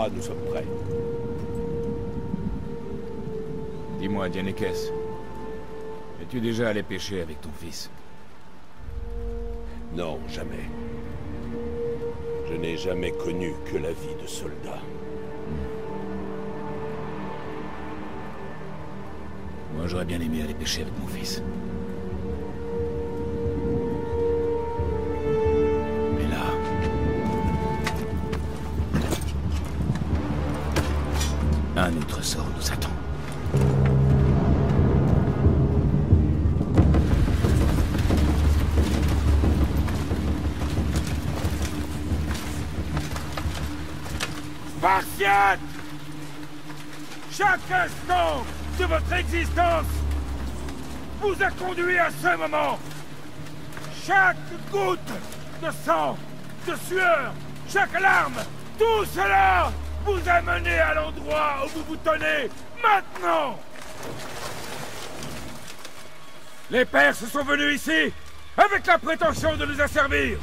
moi, nous sommes prêts. Dis-moi, Dianekes, es-tu déjà allé pêcher avec ton fils? Non, jamais. Je n'ai jamais connu que la vie de soldat. Moi, j'aurais bien aimé aller pêcher avec mon fils. Mais là... un autre sort nous attend. Spartiates! Chaque instant de votre existence vous a conduit à ce moment. Chaque goutte de sang, de sueur, chaque larme, tout cela vous a mené à l'endroit où vous vous tenez maintenant. Les Perses sont venus ici avec la prétention de nous asservir.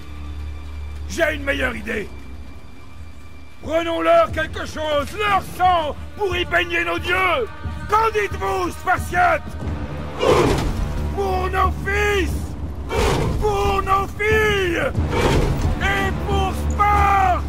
J'ai une meilleure idée. Prenons-leur quelque chose, leur sang, pour y baigner nos dieux. Qu'en dites-vous, Spartiates? Pour nos fils, pour nos filles, et pour Sparte!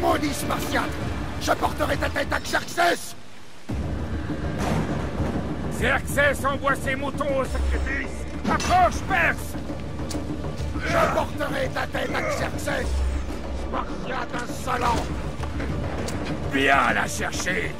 Maudit Spartiate! Je porterai ta tête à Xerxès! Xerxès envoie ses moutons au sacrifice. Approche, Perse! Je porterai ta tête à Xerxès! Spartiate insolent! Viens la chercher!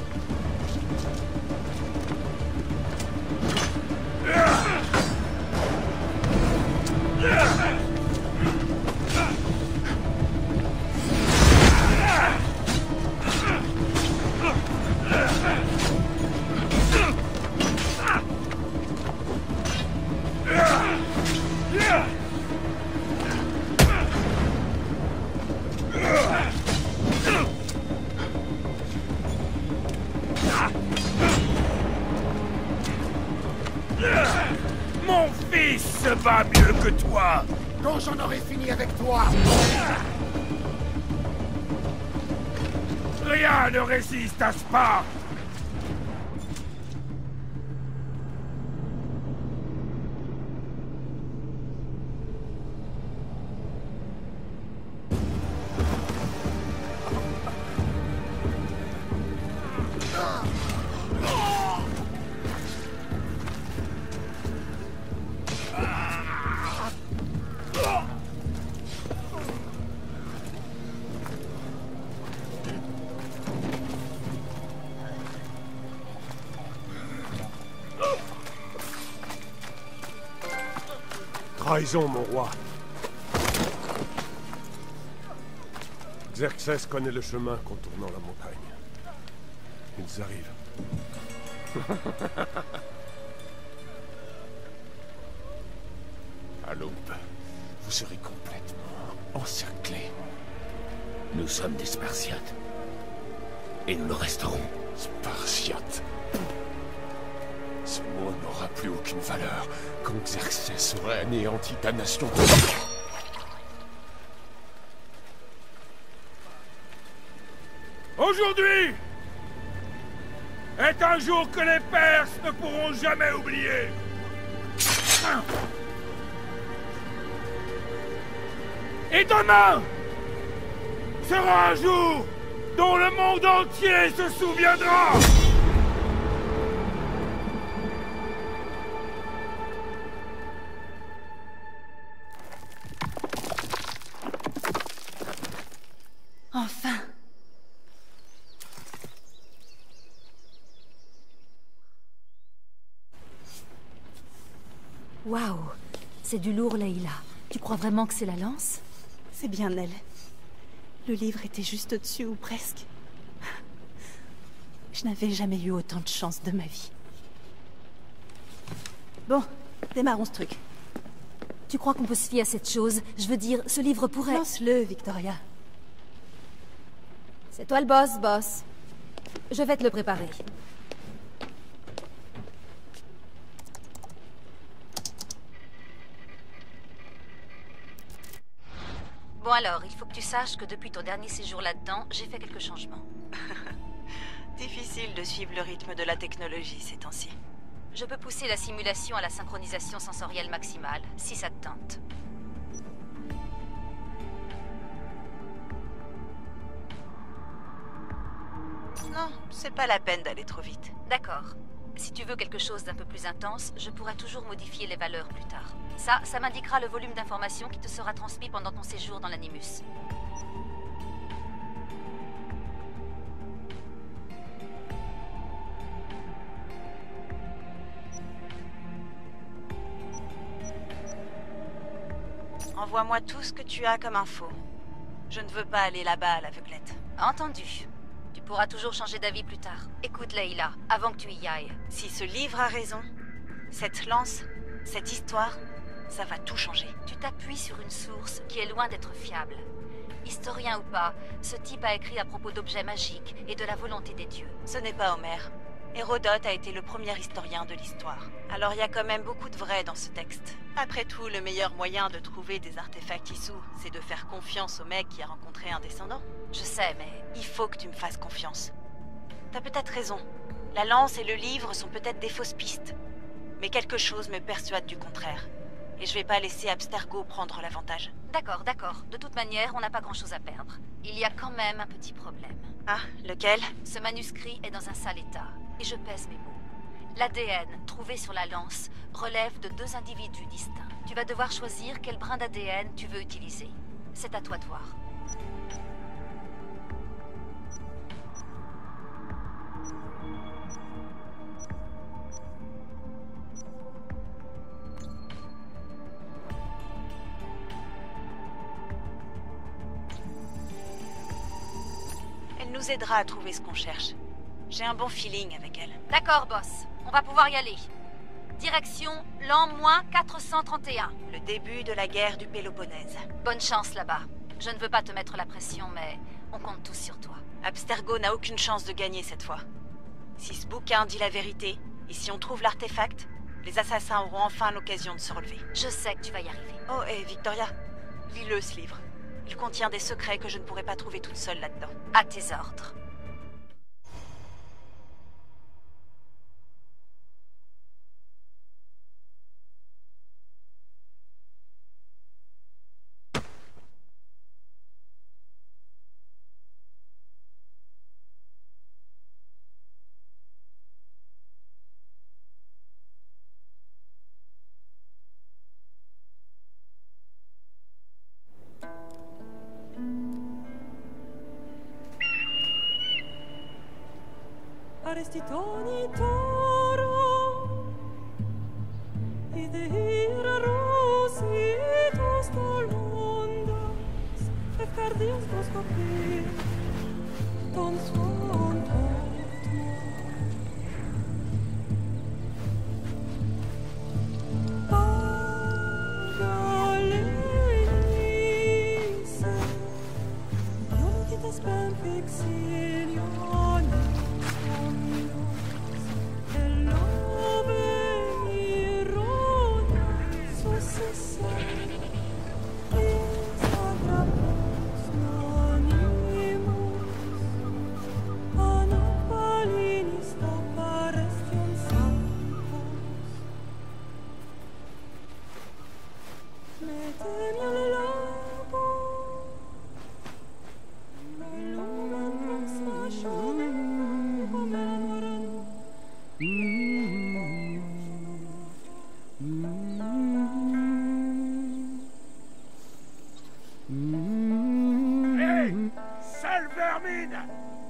fils se bat mieux que toi! Quand j'en aurai fini avec toi! Rien ne résiste à Sparte! Trahison, mon roi. Xerxès connaît le chemin contournant la montagne. Ils arrivent. À l'aube, vous serez complètement encerclés. Nous sommes des Spartiates. Et nous le resterons. Spartiates. Ce mot n'aura plus aucune valeur quand Xerxès aurait anéanti ta nation. Aujourd'hui est un jour que les Perses ne pourront jamais oublier. Et demain sera un jour dont le monde entier se souviendra. Enfin. Waouh, c'est du lourd, Layla. Tu crois vraiment que c'est la lance? C'est bien elle. Le livre était juste au-dessus, ou presque. Je n'avais jamais eu autant de chance de ma vie. Bon, démarrons ce truc. Tu crois qu'on peut se fier à cette chose? Je veux dire, ce livre pourrait... Lance-le, Victoria. C'est toi le boss, boss. Je vais te le préparer. Bon alors, il faut que tu saches que depuis ton dernier séjour là-dedans, j'ai fait quelques changements. Difficile de suivre le rythme de la technologie ces temps-ci. Je peux pousser la simulation à la synchronisation sensorielle maximale, si ça te tente. Non, c'est pas la peine d'aller trop vite. D'accord. Si tu veux quelque chose d'un peu plus intense, je pourrai toujours modifier les valeurs plus tard. Ça m'indiquera le volume d'informations qui te sera transmis pendant ton séjour dans l'Animus. Envoie-moi tout ce que tu as comme info. Je ne veux pas aller là-bas à l'aveuglette. Entendu. Tu pourras toujours changer d'avis plus tard. Écoute, Layla, avant que tu y ailles. Si ce livre a raison, cette lance, cette histoire, ça va tout changer. Tu t'appuies sur une source qui est loin d'être fiable. Historien ou pas, ce type a écrit à propos d'objets magiques et de la volonté des dieux. Ce n'est pas Homère. Hérodote a été le premier historien de l'histoire. Alors il y a quand même beaucoup de vrai dans ce texte. Après tout, le meilleur moyen de trouver des artefacts Issou, c'est de faire confiance au mec qui a rencontré un descendant. Je sais, mais... Il faut que tu me fasses confiance. T'as peut-être raison. La lance et le livre sont peut-être des fausses pistes. Mais quelque chose me persuade du contraire. Et je vais pas laisser Abstergo prendre l'avantage. D'accord, d'accord. De toute manière, on n'a pas grand-chose à perdre. Il y a quand même un petit problème. Ah, lequel? Ce manuscrit est dans un sale état. Et je pèse mes mots. L'ADN trouvé sur la lance relève de 2 individus distincts. Tu vas devoir choisir quel brin d'ADN tu veux utiliser. C'est à toi de voir. Elle nous aidera à trouver ce qu'on cherche. J'ai un bon feeling avec elle. D'accord, boss. On va pouvoir y aller. Direction l'an -431. Le début de la guerre du Péloponnèse. Bonne chance là-bas. Je ne veux pas te mettre la pression, mais on compte tous sur toi. Abstergo n'a aucune chance de gagner cette fois. Si ce bouquin dit la vérité, et si on trouve l'artefact, Les assassins auront enfin l'occasion de se relever. Je sais que tu vas y arriver. Oh, et Victoria, lis-le ce livre. Il contient des secrets que je ne pourrais pas trouver toute seule là-dedans. À tes ordres. Arrestitoni toro Idehira rositos colondas Efcardias coscopir Ton suon Agalenice Non che te spem fixilioni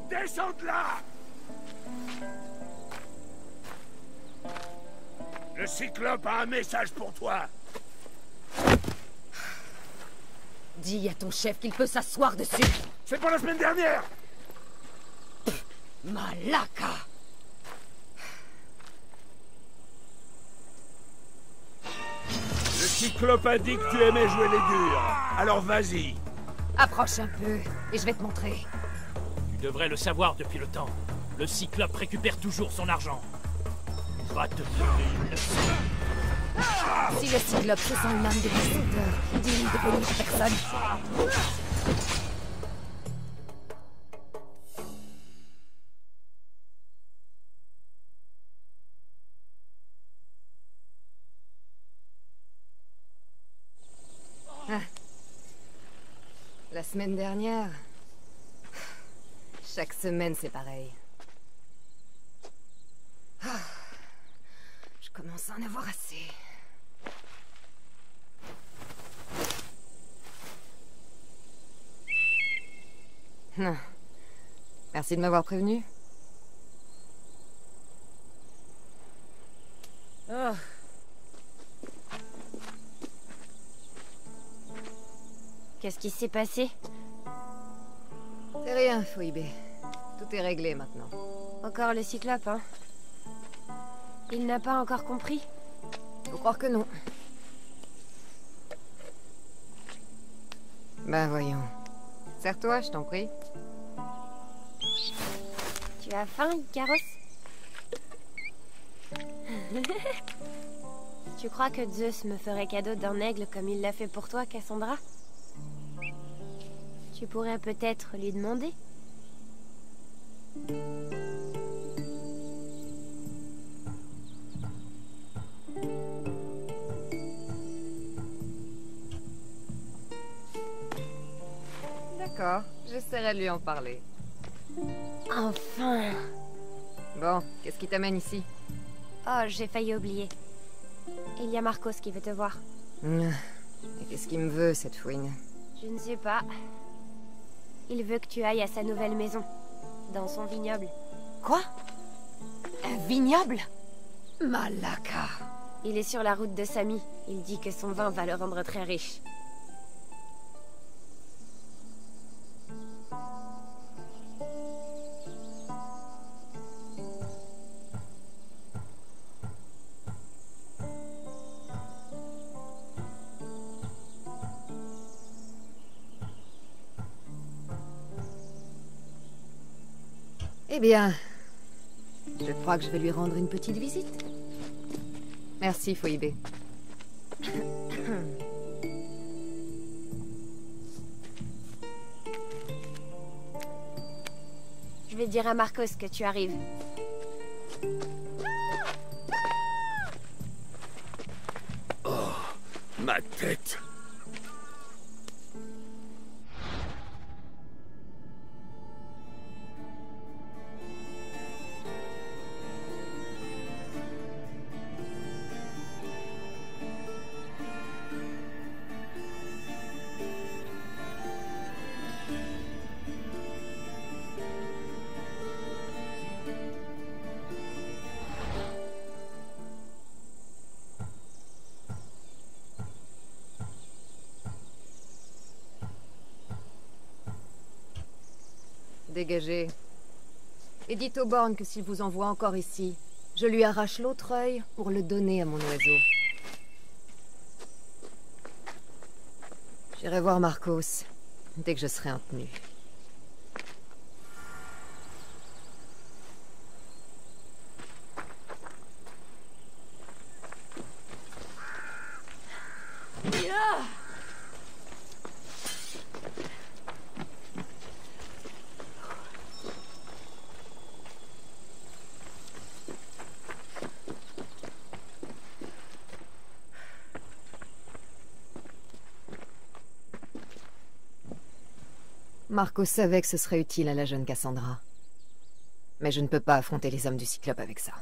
Descends de là! Le Cyclope a un message pour toi. Dis à ton chef qu'il peut s'asseoir dessus. C'est pour la semaine dernière! Malaka! Le Cyclope a dit que tu aimais jouer les durs. Alors vas-y. Approche un peu, et je vais te montrer. Tu devrais le savoir depuis le temps. Le Cyclope récupère toujours son argent. Il va te donner une leçon. Si le Cyclope se sent une âme de destructeur, dis-lui de venir en personne. Ah. La semaine dernière... Chaque semaine, c'est pareil. Ah, je commence à en avoir assez. Non. Merci de m'avoir prévenu. Oh. Qu'est-ce qui s'est passé? C'est rien, Phoebe. Tout est réglé maintenant. Encore le Cyclope, hein? Il n'a pas encore compris? Faut croire que non. Ben voyons. Serre-toi, je t'en prie. Tu as faim, Ikaros? Tu crois que Zeus me ferait cadeau d'un aigle comme il l'a fait pour toi, Cassandra? Tu pourrais peut-être lui demander? D'accord, j'essaierai de lui en parler. Enfin! Bon, qu'est-ce qui t'amène ici? Oh, j'ai failli oublier. Il y a Marcos qui veut te voir. Et qu'est-ce qu'il me veut, cette fouine? Je ne sais pas. Il veut que tu ailles à sa nouvelle maison. Dans son vignoble. Quoi? Un vignoble? Malaka! Il est sur la route de Samy. Il dit que son vin va le rendre très riche. Eh bien, je crois que je vais lui rendre une petite visite. Merci, Phoebe. Je vais dire à Marcos que tu arrives. Oh, ma tête! Dégagez. Et dites au Born que s'il vous envoie encore ici, je lui arrache l'autre œil pour le donner à mon oiseau. J'irai voir Marcos dès que je serai en tenue. Marcos savait que ce serait utile à la jeune Cassandra. Mais je ne peux pas affronter les hommes du Cyclope avec ça.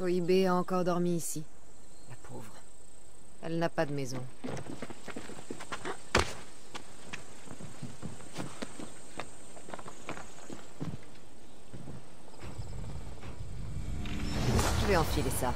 Phoebe a encore dormi ici. La pauvre. Elle n'a pas de maison. Je vais enfiler ça.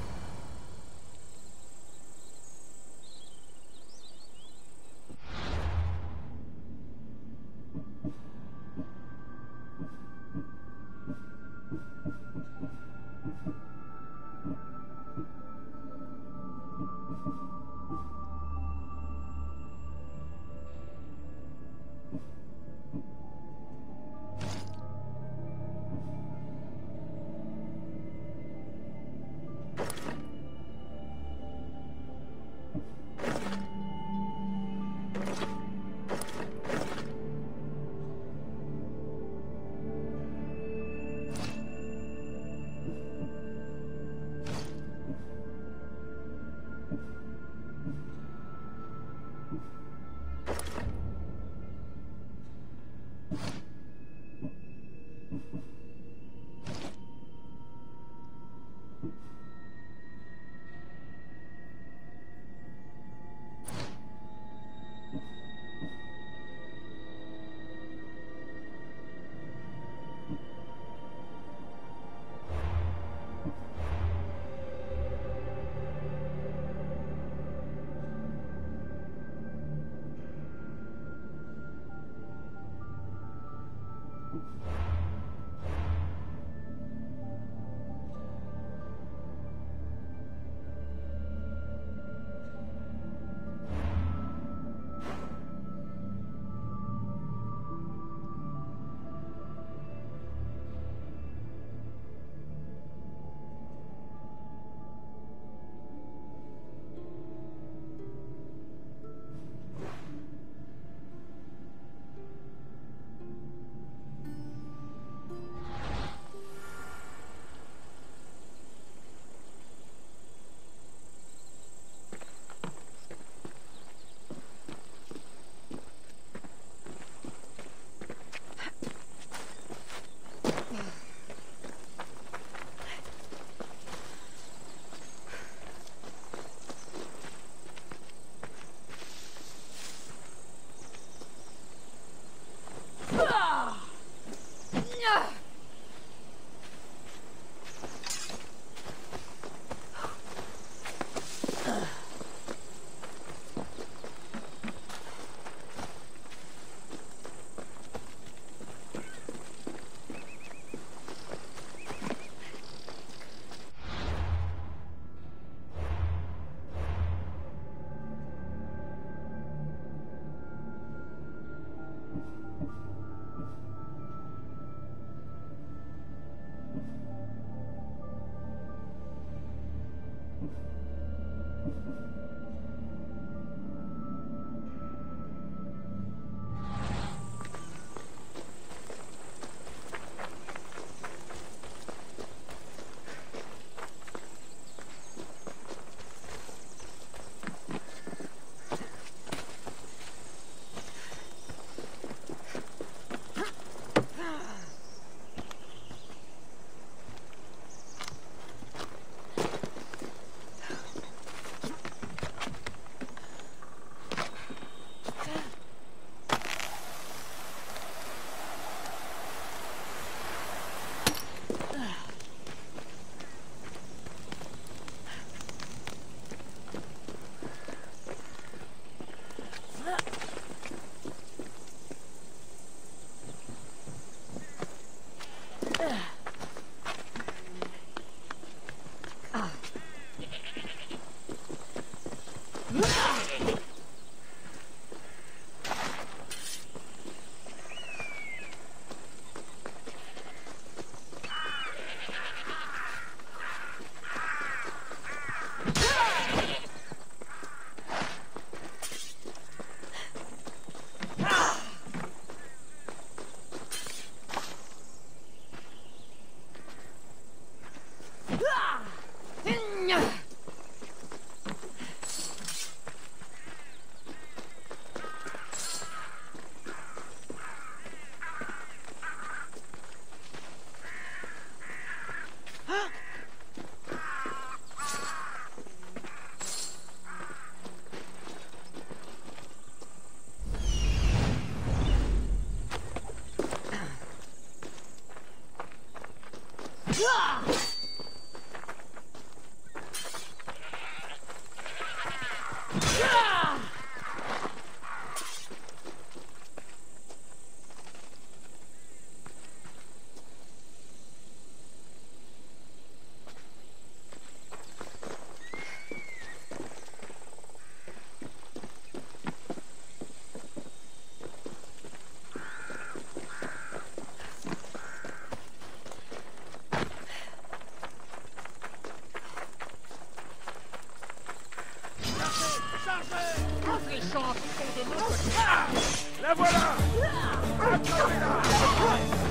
La voilà!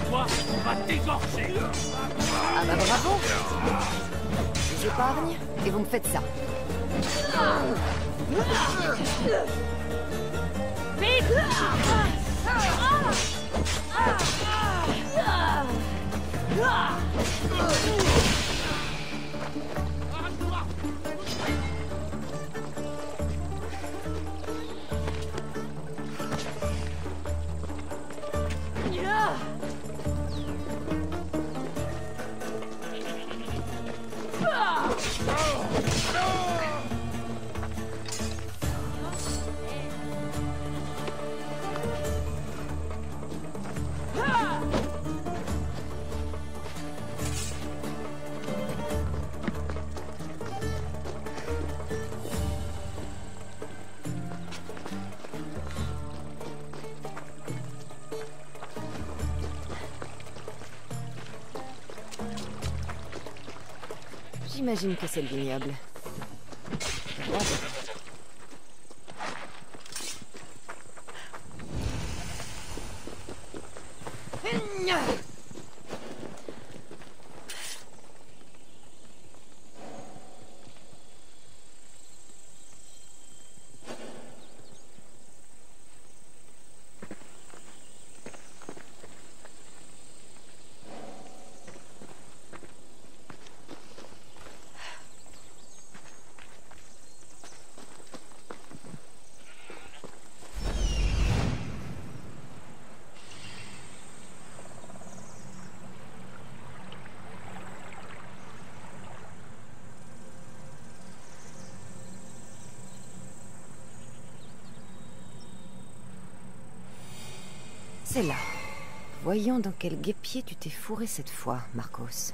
Toi, on va t'égorger! Ah bah bravo! Je vous épargne et vous me faites ça. Vite! J'imagine que c'est le vignoble. C'est là. Voyons dans quel guêpier tu t'es fourré cette fois, Marcos.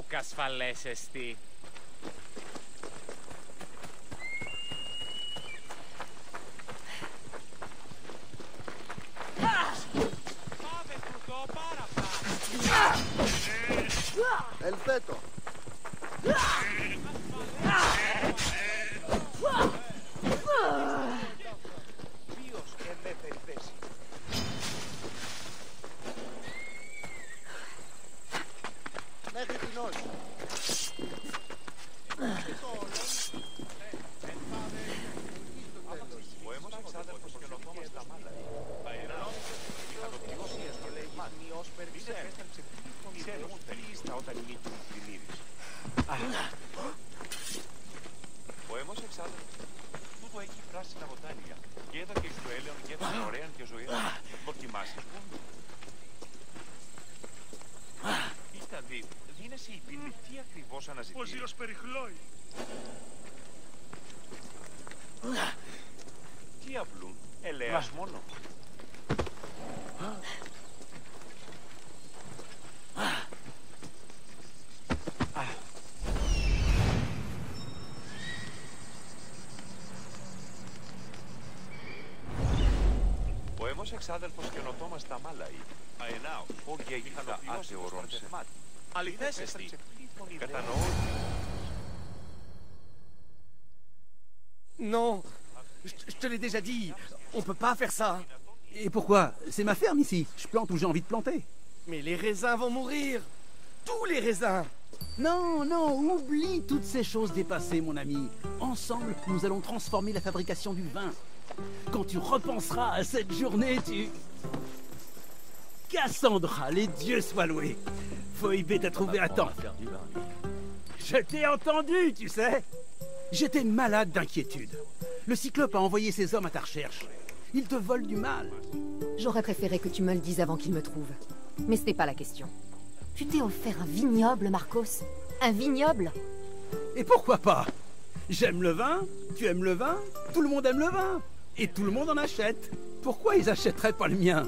Kas fallisesti. El feto. Ζήλος περιχλώει. Τι απλούν, ελέας μόνο. Ο έμος εξάδελφος καινοτόμας Ταμάλαη. Αενάω, όχι έγινα άθεωρον σε μάτι. Αληθές εστι. Κατανοώ. Non, je te l'ai déjà dit, on peut pas faire ça. Et pourquoi? C'est ma ferme ici, je plante où j'ai envie de planter. Mais les raisins vont mourir. Tous les raisins. Non, non, oublie toutes ces choses dépassées, mon ami. Ensemble, nous allons transformer la fabrication du vin. Quand tu repenseras à cette journée, tu... Cassandra, les dieux soient loués. Phoebe t'a trouvé à temps. Je t'ai entendu, tu sais. J'étais malade d'inquiétude. Le Cyclope a envoyé ses hommes à ta recherche. Ils te volent du mal. J'aurais préféré que tu me le dises avant qu'il me trouve. Mais ce n'est pas la question. Tu t'es offert un vignoble, Marcos. Un vignoble? Et pourquoi pas? J'aime le vin, tu aimes le vin, tout le monde aime le vin. Et tout le monde en achète. Pourquoi ils achèteraient pas le mien?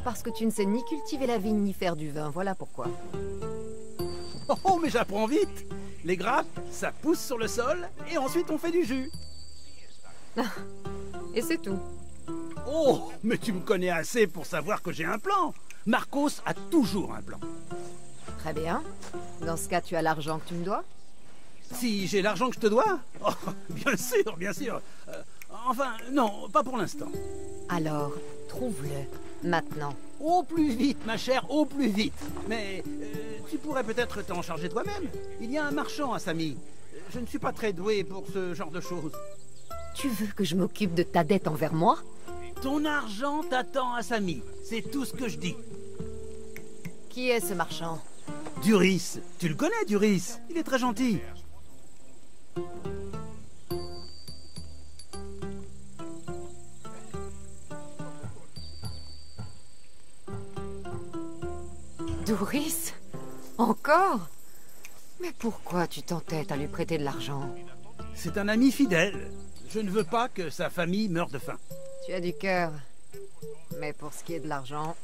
Parce que tu ne sais ni cultiver la vigne ni faire du vin, voilà pourquoi. Oh, mais j'apprends vite. Les grappes, ça pousse sur le sol, et ensuite on fait du jus. Et c'est tout. Oh, mais tu me connais assez pour savoir que j'ai un plan. Marcos a toujours un plan. Très bien. Dans ce cas, tu as l'argent que tu me dois? Si j'ai l'argent que je te dois? Oh, bien sûr, bien sûr. Enfin, non, pas pour l'instant. Alors, trouve-le, maintenant. Au plus vite, ma chère, au plus vite. Mais tu pourrais peut-être t'en charger toi-même. Il y a un marchand à Samy. Je ne suis pas très doué pour ce genre de choses. Tu veux que je m'occupe de ta dette envers moi? Ton argent t'attend à Samy. C'est tout ce que je dis. Qui est ce marchand? Duris. Tu le connais, Duris? Il est très gentil. Duris? Encore? Mais pourquoi tu t'entêtes à lui prêter de l'argent? C'est un ami fidèle. Je ne veux pas que sa famille meure de faim. Tu as du cœur. Mais pour ce qui est de l'argent...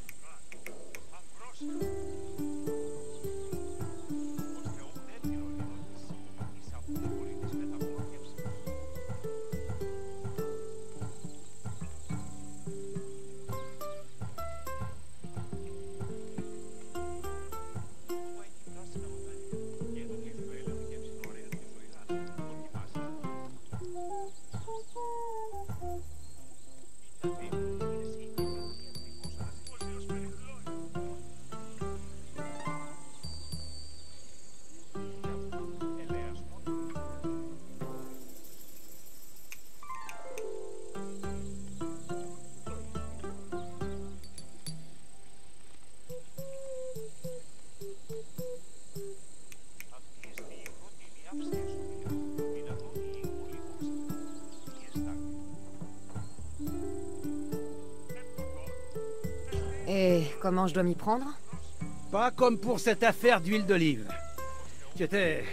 Et comment je dois m'y prendre? Pas comme pour cette affaire d'huile d'olive. Tu étais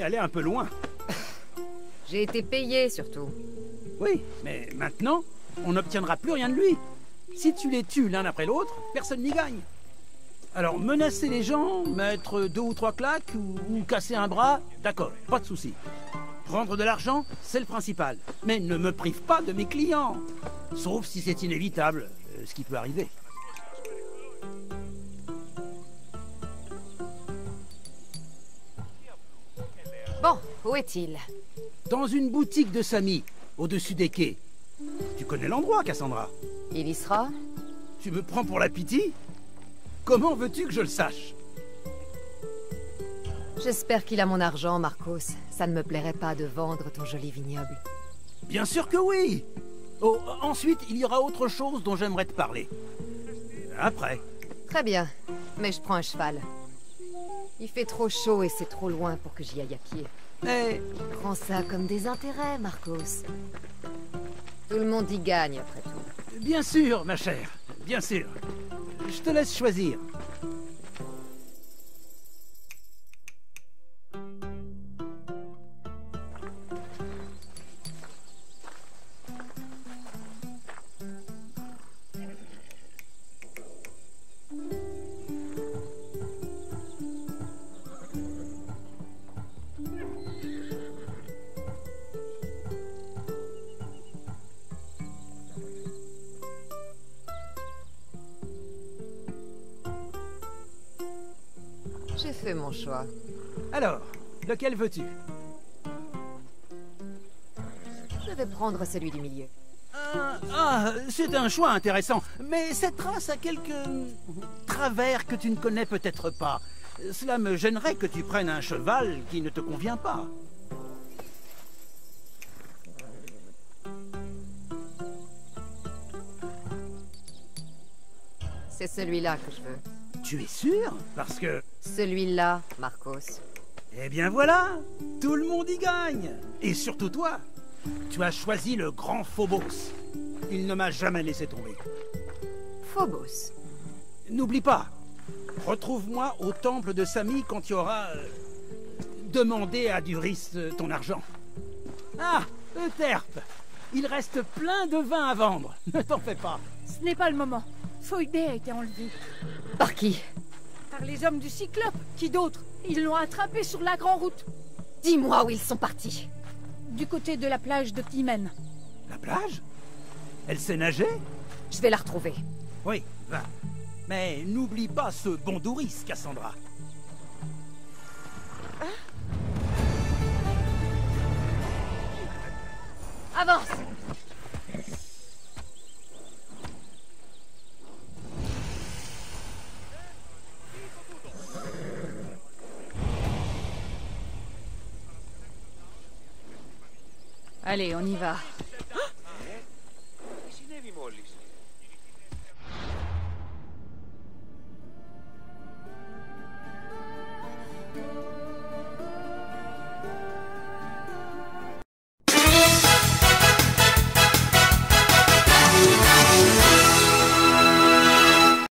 allé un peu loin. J'ai été payé, surtout. Oui, mais maintenant, on n'obtiendra plus rien de lui. Si tu les tues l'un après l'autre, personne n'y gagne. Alors, menacer les gens, mettre 2 ou 3 claques, ou casser un bras, d'accord, pas de souci. Prendre de l'argent, c'est le principal. Mais ne me prive pas de mes clients. Sauf si c'est inévitable, ce qui peut arriver. Bon, où est-il? Dans une boutique de Samy, au-dessus des quais. Tu connais l'endroit, Cassandra? Il y sera? Tu me prends pour la pitié? Comment veux-tu que je le sache? J'espère qu'il a mon argent, Marcos. Ça ne me plairait pas de vendre ton joli vignoble. Bien sûr que oui! Oh, ensuite, il y aura autre chose dont j'aimerais te parler. Après. Très bien, mais je prends un cheval. Il fait trop chaud et c'est trop loin pour que j'y aille à pied. Mais... Prends ça comme des intérêts, Marcos. Tout le monde y gagne, après tout. Bien sûr, ma chère, bien sûr. je te laisse choisir. J'ai fait mon choix. Alors, lequel veux-tu? Je vais prendre celui du milieu. C'est un choix intéressant, mais cette race a quelques travers que tu ne connais peut-être pas. Cela me gênerait que tu prennes un cheval qui ne te convient pas. C'est celui-là que je veux. Tu es sûr? Parce que... Celui-là, Marcos. Eh bien voilà, tout le monde y gagne. Et surtout toi. Tu as choisi le grand Phobos. Il ne m'a jamais laissé tomber. Phobos. N'oublie pas, retrouve-moi au temple de Sami quand tu auras demandé à Duris ton argent. Ah, Euterpe, il reste plein de vin à vendre. Ne t'en fais pas. Ce n'est pas le moment. Phoebé a été enlevé. Par qui? Par les hommes du Cyclope. Qui d'autre? Ils l'ont attrapé sur la grande route. Dis-moi où ils sont partis. Du côté de la plage de Timen. La plage? Elle sait nager? Je vais la retrouver. Oui, va. Mais n'oublie pas ce bon Duris, Cassandra. Avance! Allez, on y va. Τι συνέβη μόλις?